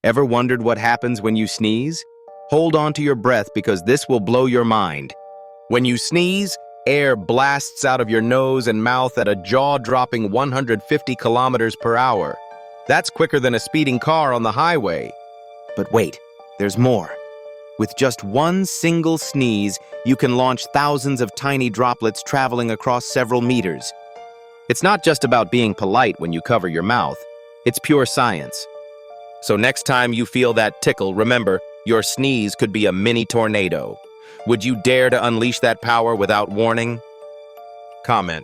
Ever wondered what happens when you sneeze? Hold on to your breath because this will blow your mind. When you sneeze, air blasts out of your nose and mouth at a jaw-dropping 150 kilometers per hour. That's quicker than a speeding car on the highway. But wait, there's more. With just one single sneeze, you can launch thousands of tiny droplets traveling across several meters. It's not just about being polite when you cover your mouth. It's pure science. So next time you feel that tickle, remember, your sneeze could be a mini tornado. Would you dare to unleash that power without warning? Comment.